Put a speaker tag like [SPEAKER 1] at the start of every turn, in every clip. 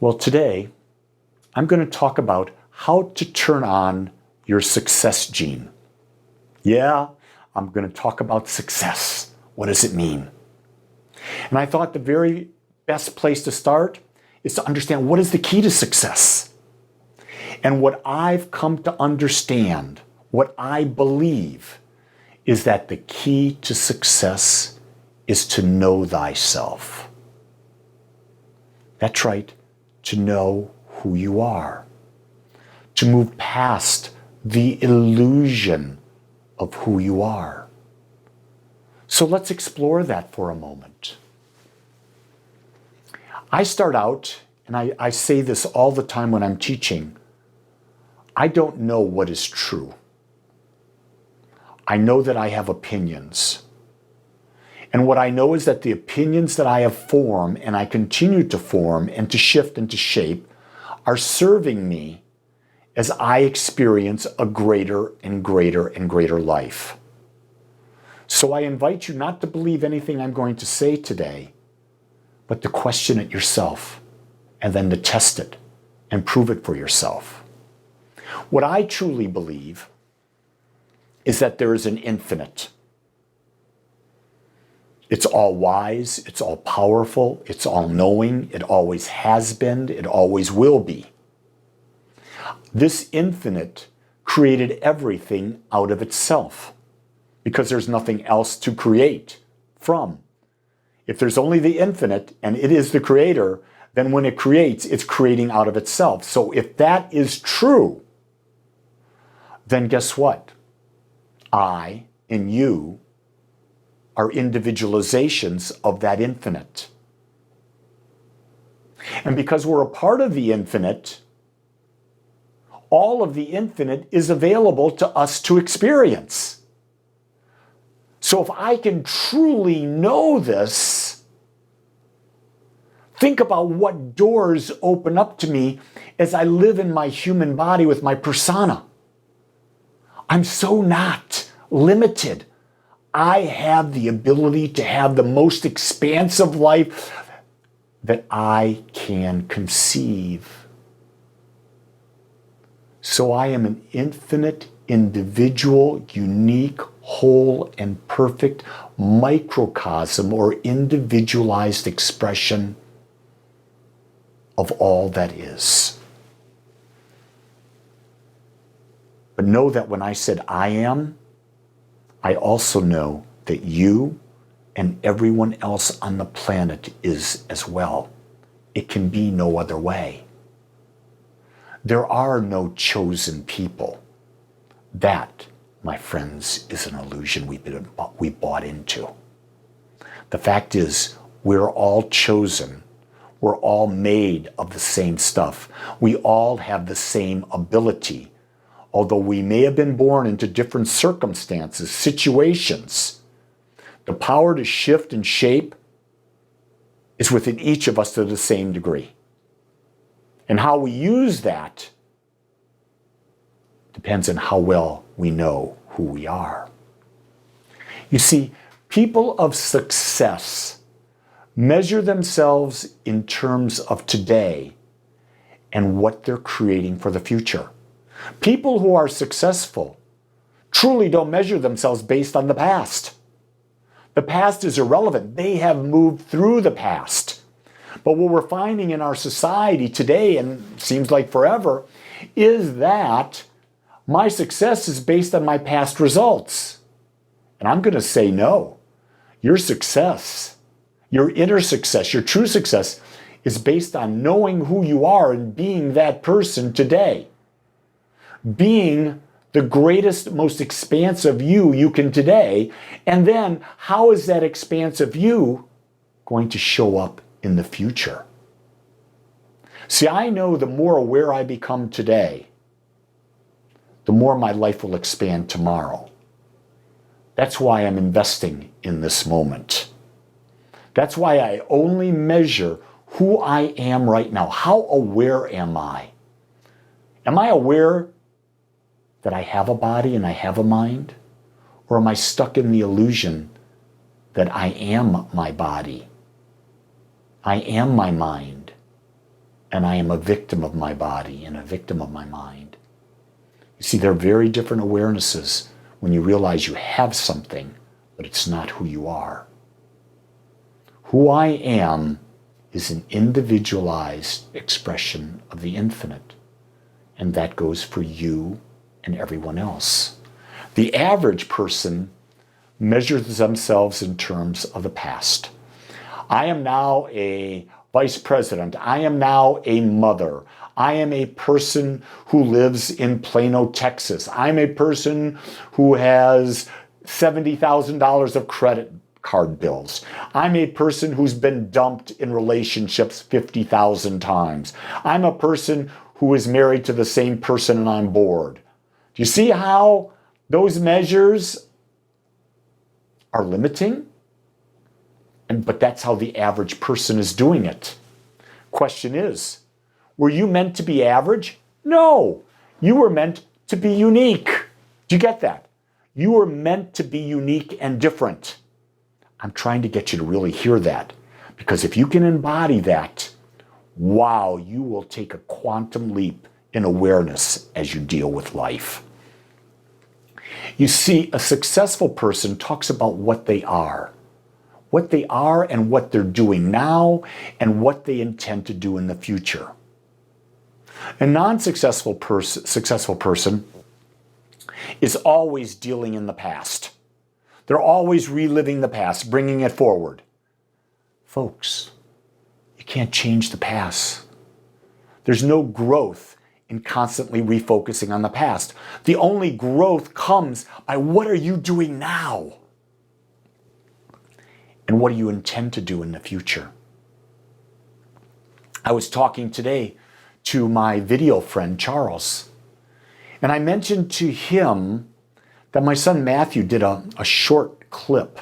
[SPEAKER 1] Well, today I'm going to talk about how to turn on your success gene. Yeah, I'm going to talk about success. What does it mean? And I thought the very best place to start is to understand what is the key to success. And what I've come to understand, what I believe, is that the key to success is to know thyself. That's right, to know who you are. To move past the illusion of who you are. So let's explore that for a moment. I start out, and I say this all the time when I'm teaching, I don't know what is true. I know that I have opinions. And what I know is that the opinions that I have formed and I continue to form and to shift and to shape are serving me as I experience a greater and greater and greater life. So I invite you not to believe anything I'm going to say today, but to question it yourself and then to test it and prove it for yourself. What I truly believe is that there is an infinite. It's all wise, it's all powerful, it's all knowing, it always has been, it always will be. This infinite created everything out of itself because there's nothing else to create from. If there's only the infinite and it is the creator, then when it creates, it's creating out of itself. So if that is true, then guess what? I and you are individualizations of that infinite. And because we're a part of the infinite, all of the infinite is available to us to experience. So if I can truly know this, think about what doors open up to me as I live in my human body with my persona. I'm so not limited. I have the ability to have the most expansive life that I can conceive. So I am an infinite, individual, unique, whole, and perfect microcosm or individualized expression of all that is. But know that when I said I am, I also know that you and everyone else on the planet is as well. It can be no other way. There are no chosen people. That, my friends, is an illusion we bought into. The fact is, we're all chosen. We're all made of the same stuff. We all have the same ability. Although we may have been born into different circumstances, situations, the power to shift and shape is within each of us to the same degree. And how we use that depends on how well we know who we are. You see, people of success measure themselves in terms of today and what they're creating for the future. People who are successful truly don't measure themselves based on the past. The past is irrelevant. They have moved through the past. But what we're finding in our society today, and seems like forever, is that my success is based on my past results. And I'm going to say no. Your success, your inner success, your true success is based on knowing who you are and being that person today. Being the greatest, most expansive you can today. And then how is that expansive you going to show up in the future? See, I know the more aware I become today, the more my life will expand tomorrow. That's why I'm investing in this moment. That's why I only measure who I am right now. How aware am I? Am I aware that I have a body and I have a mind? Or am I stuck in the illusion that I am my body? I am my mind. and I am a victim of my body and a victim of my mind. You see, they're very different awarenesses when you realize you have something, but it's not who you are. Who I am is an individualized expression of the infinite, and that goes for you and everyone else. The average person measures themselves in terms of the past. I am now a vice president. I am now a mother. I am a person who lives in Plano, Texas. I'm a person who has $70,000 of credit card bills. I'm a person who's been dumped in relationships 50,000 times. I'm a person who is married to the same person and I'm bored. Do you see how those measures are limiting? But that's how the average person is doing it. Question is, were you meant to be average? No, you were meant to be unique. Do you get that? You were meant to be unique and different. I'm trying to get you to really hear that, because if you can embody that, wow, you will take a quantum leap in awareness as you deal with life. You see, a successful person talks about what they are and what they're doing now and what they intend to do in the future. A non-successful successful person is always dealing in the past. They're always reliving the past, bringing it forward. Folks, you can't change the past. There's no growth in constantly refocusing on the past. The only growth comes by what are you doing now? And what do you intend to do in the future? I was talking today to my video friend, Charles, and I mentioned to him that my son Matthew did a short clip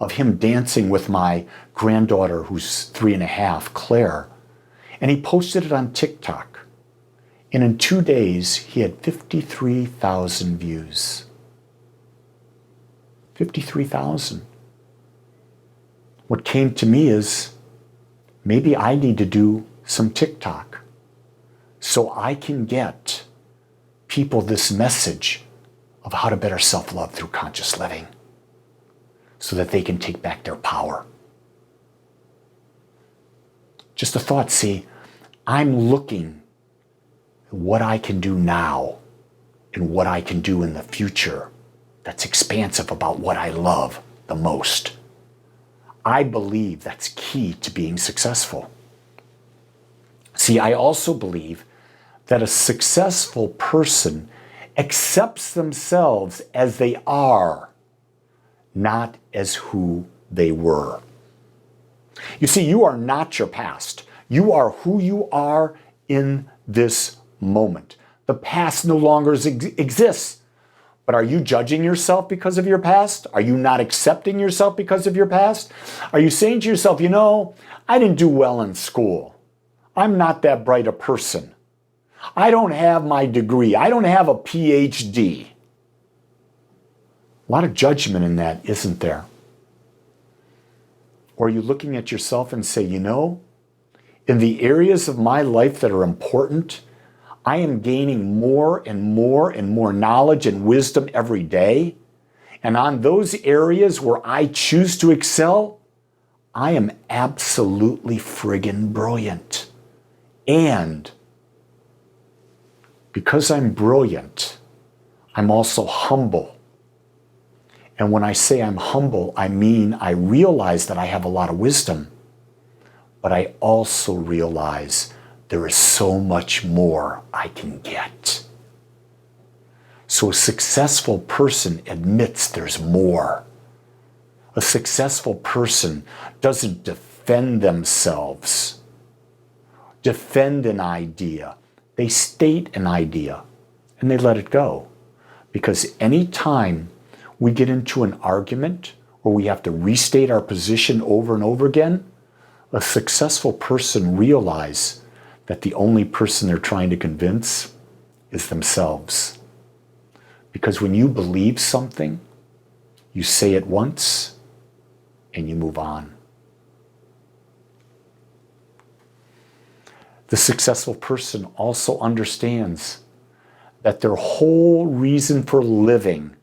[SPEAKER 1] of him dancing with my granddaughter, who's 3.5, Claire, and he posted it on TikTok. And in 2 days, he had 53,000 views. 53,000. What came to me is, maybe I need to do some TikTok so I can get people this message of how to better self-love through conscious living so that they can take back their power. Just a thought, see, I'm looking at what I can do now and what I can do in the future that's expansive about what I love the most. I believe that's key to being successful. See, I also believe that a successful person accepts themselves as they are, not as who they were. You see, you are not your past. You are who you are in this moment. The past no longer exists. But are you judging yourself because of your past? Are you not accepting yourself because of your past? Are you saying to yourself, you know, I didn't do well in school. I'm not that bright a person. I don't have my degree. I don't have a PhD. A lot of judgment in that, isn't there? Or are you looking at yourself and say, you know, in the areas of my life that are important, I am gaining more and more and more knowledge and wisdom every day. And on those areas where I choose to excel, I am absolutely friggin' brilliant. And because I'm brilliant, I'm also humble. And when I say I'm humble, I mean I realize that I have a lot of wisdom, but I also realize there is so much more I can get. So a successful person admits there's more. A successful person doesn't defend themselves, defend an idea. They state an idea and they let it go. Because any time we get into an argument or we have to restate our position over and over again, a successful person realizes that the only person they're trying to convince is themselves. Because when you believe something, you say it once and you move on. The successful person also understands that their whole reason for living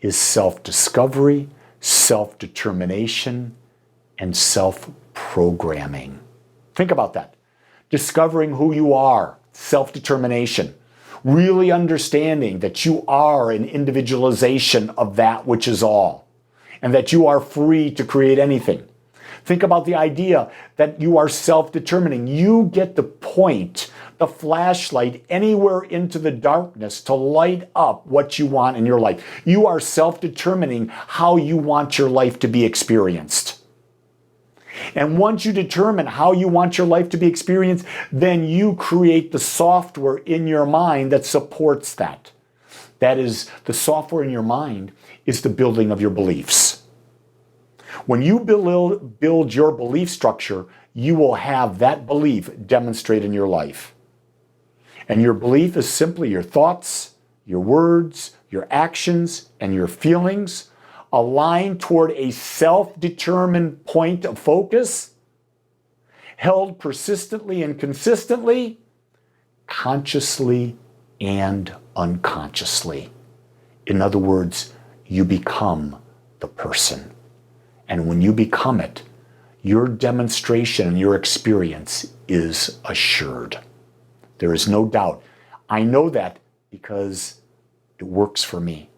[SPEAKER 1] is self-discovery, self-determination, and self-programming. Think about that. Discovering who you are, self-determination, really understanding that you are an individualization of that which is all, and that you are free to create anything. Think about the idea that you are self-determining. You get to point the flashlight anywhere into the darkness to light up what you want in your life. You are self-determining how you want your life to be experienced. And once you determine how you want your life to be experienced, then you create the software in your mind that supports that. That is, the software in your mind is the building of your beliefs. When you build your belief structure, you will have that belief demonstrate in your life. And your belief is simply your thoughts, your words, your actions, and your feelings aligned toward a self-determined point of focus, held persistently and consistently, consciously and unconsciously. In other words, you become the person. And when you become it, your demonstration and your experience is assured. There is no doubt. I know that because it works for me.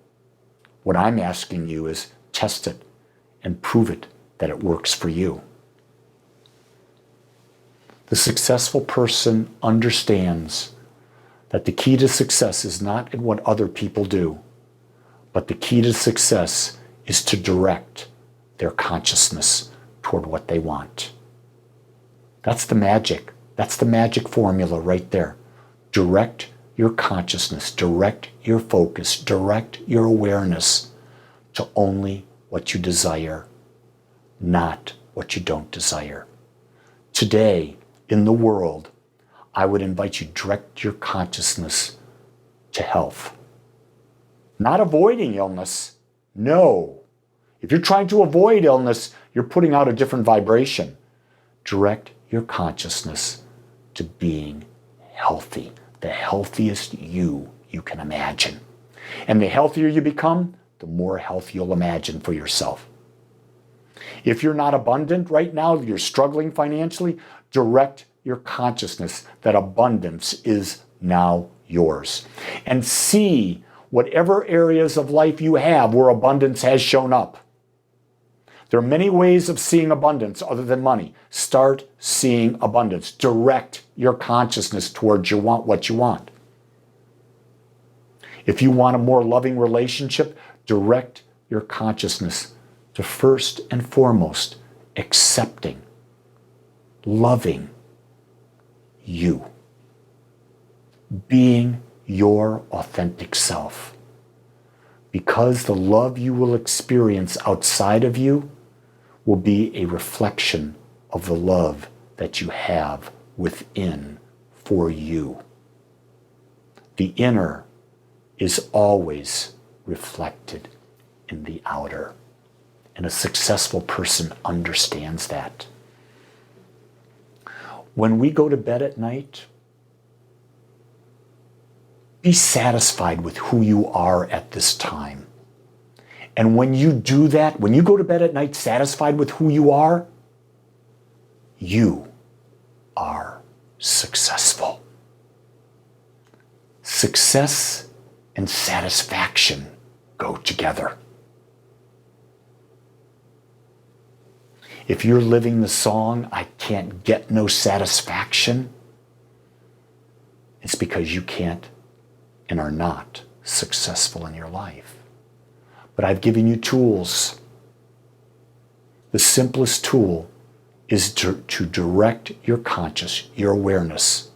[SPEAKER 1] What I'm asking you is test it and prove it that it works for you. The successful person understands that the key to success is not in what other people do, but the key to success is to direct their consciousness toward what they want. That's the magic. That's the magic formula right there. Direct your consciousness, direct your focus, direct your awareness to only what you desire, not what you don't desire. Today, in the world, I would invite you to direct your consciousness to health. Not avoiding illness, no. If you're trying to avoid illness, you're putting out a different vibration. Direct your consciousness to being healthy, the healthiest you can imagine. And the healthier you become, the more health you'll imagine for yourself. If you're not abundant right now, you're struggling financially, direct your consciousness that abundance is now yours. And see whatever areas of life you have where abundance has shown up. There are many ways of seeing abundance other than money. Start seeing abundance. Direct your consciousness towards what you want. If you want a more loving relationship, direct your consciousness to first and foremost accepting, loving you, being your authentic self. Because the love you will experience outside of you will be a reflection of the love that you have within for you. The inner is always reflected in the outer. And a successful person understands that. When we go to bed at night, be satisfied with who you are at this time. And when you do that, when you go to bed at night satisfied with who you are successful. Success and satisfaction go together. If you're living the song, I can't get no satisfaction, it's because you can't and are not successful in your life. But I've given you tools. The simplest tool is to direct your conscious, your awareness,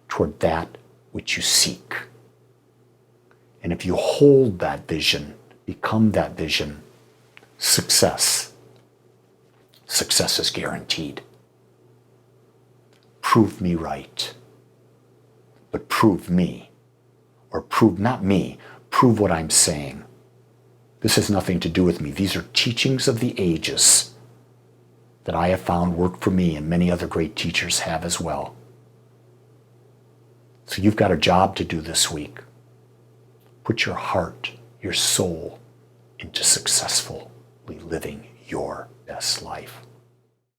[SPEAKER 1] toward that which you seek. And if you hold that vision, become that vision, success is guaranteed. Prove me right, but prove me, or prove not me, prove what I'm saying. This has nothing to do with me. These are teachings of the ages that I have found work for me, and many other great teachers have as well. So you've got a job to do this week. Put your heart, your soul into successfully living your best life.